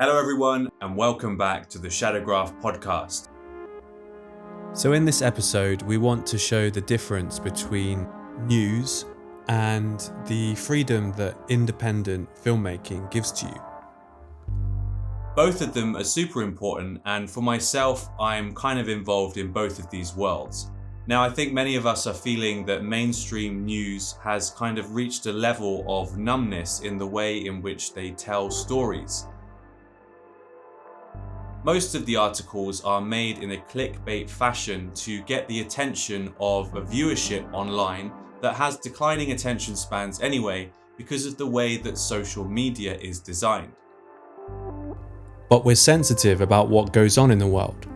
Hello everyone, and welcome back to the Shadowgraph podcast. So in this episode, we want to show the difference between news and the freedom that independent filmmaking gives to you. Both of them are super important, and for myself, I'm kind of involved in both of these worlds. Now, I think many of us are feeling that mainstream news has kind of reached a level of numbness in the way in which they tell stories. Most of the articles are made in a clickbait fashion to get the attention of a viewership online that has declining attention spans anyway because of the way that social media is designed. But we're sensitive about what goes on in the world,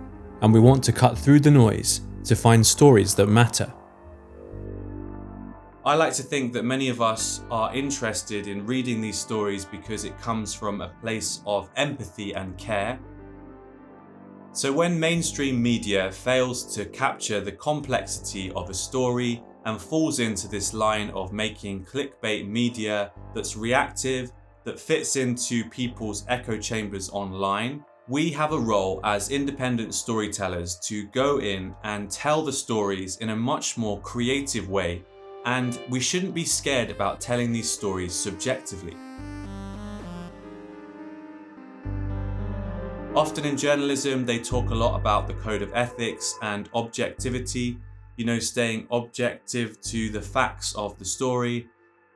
and we want to cut through the noise to find stories that matter. I like to think that many of us are interested in reading these stories because it comes from a place of empathy and care. So when mainstream media fails to capture the complexity of a story and falls into this line of making clickbait media that's reactive, that fits into people's echo chambers online, we have a role as independent storytellers to go in and tell the stories in a much more creative way, and we shouldn't be scared about telling these stories subjectively. Often in journalism, they talk a lot about the code of ethics and objectivity, staying objective to the facts of the story.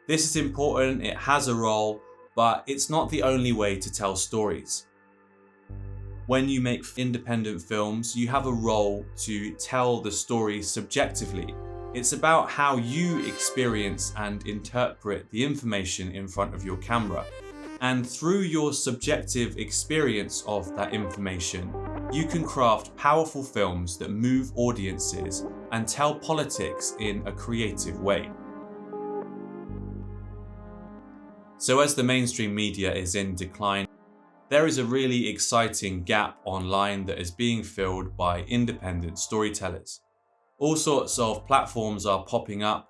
This is important, it has a role, but it's not the only way to tell stories. When you make independent films, you have a role to tell the story subjectively. It's about how you experience and interpret the information in front of your camera. And through your subjective experience of that information, you can craft powerful films that move audiences and tell politics in a creative way. So as the mainstream media is in decline, there is a really exciting gap online that is being filled by independent storytellers. All sorts of platforms are popping up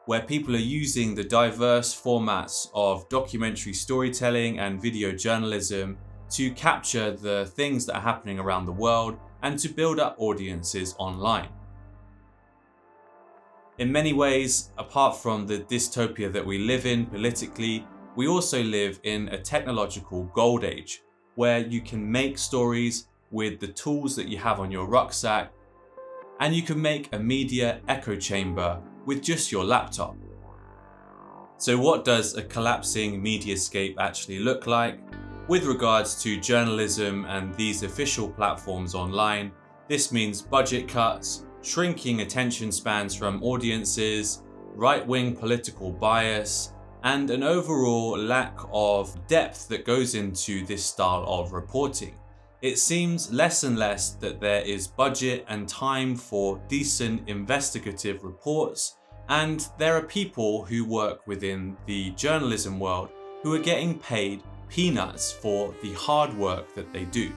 where people are using the diverse formats of documentary storytelling and video journalism to capture the things that are happening around the world and to build up audiences online. In many ways, apart from the dystopia that we live in politically, we also live in a technological gold age where you can make stories with the tools that you have on your rucksack, and you can make a media echo chamber with just your laptop. So what does a collapsing mediascape actually look like? With regards to journalism and these official platforms online, this means budget cuts, shrinking attention spans from audiences, right-wing political bias, and an overall lack of depth that goes into this style of reporting. It seems less and less that there is budget and time for decent investigative reports, and there are people who work within the journalism world who are getting paid peanuts for the hard work that they do.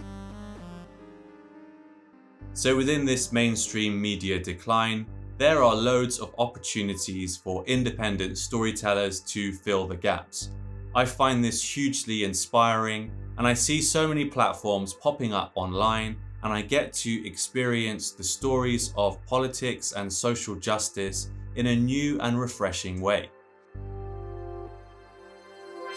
So within this mainstream media decline, there are loads of opportunities for independent storytellers to fill the gaps. I find this hugely inspiring, and I see so many platforms popping up online, and I get to experience the stories of politics and social justice in a new and refreshing way.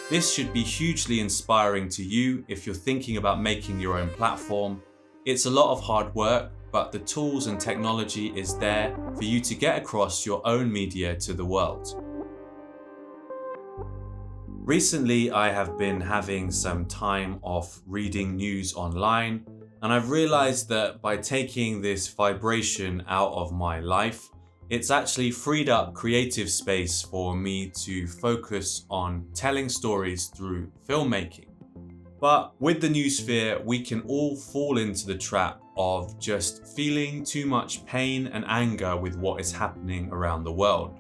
This should be hugely inspiring to you if you're thinking about making your own platform. It's a lot of hard work, but the tools and technology is there for you to get across your own media to the world. Recently, I have been having some time off reading news online, and I've realized that by taking this vibration out of my life, it's actually freed up creative space for me to focus on telling stories through filmmaking. But with the newsphere, we can all fall into the trap of just feeling too much pain and anger with what is happening around the world.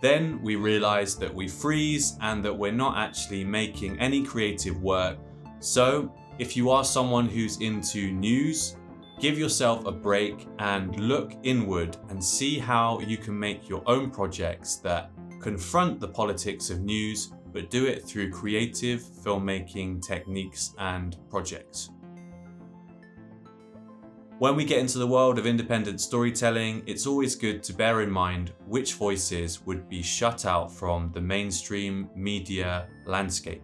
Then we realize that we freeze and that we're not actually making any creative work. So if you are someone who's into news, give yourself a break and look inward and see how you can make your own projects that confront the politics of news but do it through creative filmmaking techniques and projects. When we get into the world of independent storytelling, it's always good to bear in mind which voices would be shut out from the mainstream media landscape.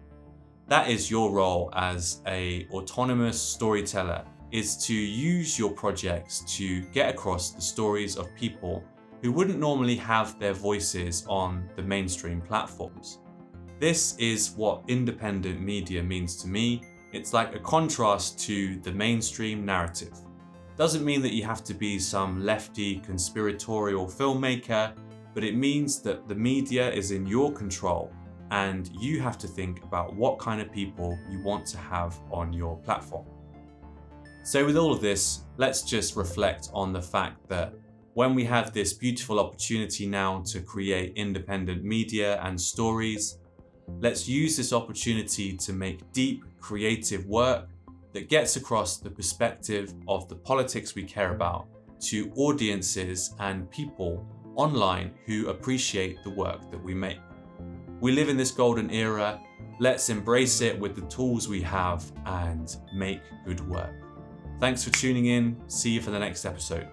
That is your role as an autonomous storyteller, is to use your projects to get across the stories of people who wouldn't normally have their voices on the mainstream platforms. This is what independent media means to me. It's like a contrast to the mainstream narrative. Doesn't mean that you have to be some lefty conspiratorial filmmaker, but it means that the media is in your control and you have to think about what kind of people you want to have on your platform. So with all of this, let's just reflect on the fact that when we have this beautiful opportunity now to create independent media and stories, let's use this opportunity to make deep, creative work that gets across the perspective of the politics we care about to audiences and people online who appreciate the work that we make. We live in this golden era. Let's embrace it with the tools we have and make good work. Thanks for tuning in. See you for the next episode.